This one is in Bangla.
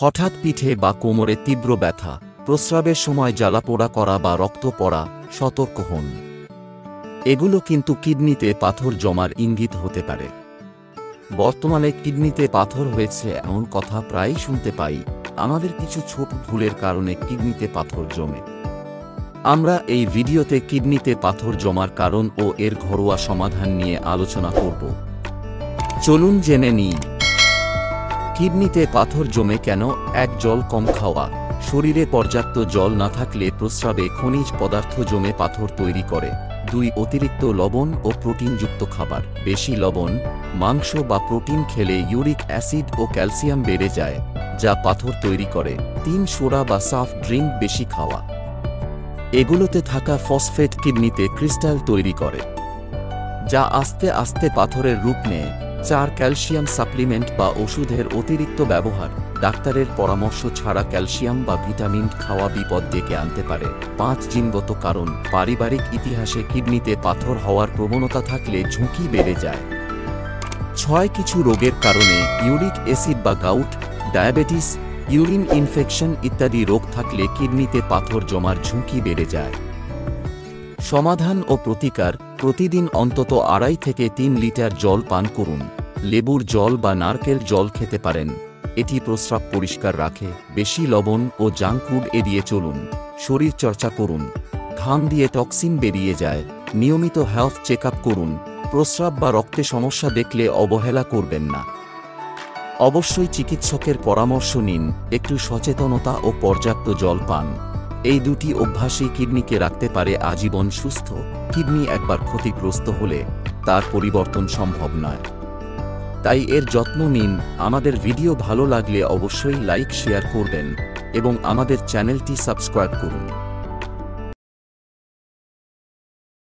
হঠাৎ পিঠে বা কোমরে তীব্র ব্যথা, প্রস্রাবের সময় জ্বালাপোড়া করা বা রক্ত পড়া, সতর্ক হন। এগুলো কিন্তু কিডনিতে পাথর জমার ইঙ্গিত হতে পারে। বর্তমানে কিডনিতে পাথর হয়েছে এমন কথা প্রায়ই শুনতে পাই। আমাদের কিছু ছোট ভুলের কারণে কিডনিতে পাথর জমে। আমরা এই ভিডিওতে কিডনিতে পাথর জমার কারণ ও এর ঘরোয়া সমাধান নিয়ে আলোচনা করব। চলুন জেনে নিই। কিডনিতে পাথর জমে কেন? 1. জল কম খাওয়া। শরীরে পর্যাপ্ত জল না থাকলে প্রস্রাবে খনিজ পদার্থ জমে পাথর তৈরি করে। 2. অতিরিক্ত লবণ ও প্রোটিনযুক্ত খাবার। বেশি লবণ, মাংস বা প্রোটিন খেলে ইউরিক অ্যাসিড ও ক্যালসিয়াম বেড়ে যায়, যা পাথর তৈরি করে। 3. সোডা বা সফট ড্রিঙ্ক বেশি খাওয়া। এগুলোতে থাকা ফসফেট কিডনিতে ক্রিস্টাল তৈরি করে, যা আস্তে আস্তে পাথরের রূপ নেয়। 4. ক্যালসিয়াম সাপ্লিমেন্ট বা ওষুধের অতিরিক্ত ব্যবহার। ডাক্তারের পরামর্শ ছাড়া ক্যালসিয়াম বা ভিটামিন খাওয়া বিপদ ডেকে আনতে পারে। 5. জিনগত কারণ। পারিবারিক ইতিহাসে কিডনিতে পাথর হওয়ার প্রবণতা থাকলে ঝুঁকি বেড়ে যায়। 6. কিছু রোগের কারণে। ইউরিক অ্যাসিড বা গাউট, ডায়াবেটিস, ইউরিন ইনফেকশন ইত্যাদি রোগ থাকলে কিডনিতে পাথর জমার ঝুঁকি বেড়ে যায়। সমাধান ও প্রতিকার। প্রতিদিন অন্তত 2.5 থেকে 3 লিটার জল পান করুন। লেবুর জল বা নারকেল জল খেতে পারেন, এটি প্রস্রাব পরিষ্কার রাখে। বেশি লবণ ও জাঙ্ক ফুড এড়িয়ে চলুন। শরীর চর্চা করুন, ঘাম দিয়ে টক্সিন বেরিয়ে যায়। নিয়মিত হেলথ চেক আপ করুন। প্রস্রাব বা রক্তে সমস্যা দেখলে অবহেলা করবেন না। অবশ্যই চিকিৎসকের পরামর্শ নিন। একটু সচেতনতা ও পর্যাপ্ত জল পান। এই দুটি অভ্যাসই কিডনিকে রাখতে পারে আজীবন সুস্থ। কিডনি একবার ক্ষতিগ্রস্ত হলে তার পরিবর্তন সম্ভব নয়, তাই এর যত্ন নিন। আমাদের ভিডিও ভালো লাগলে অবশ্যই লাইক শেয়ার করবেন এবং আমাদের চ্যানেলটি সাবস্ক্রাইব করুন।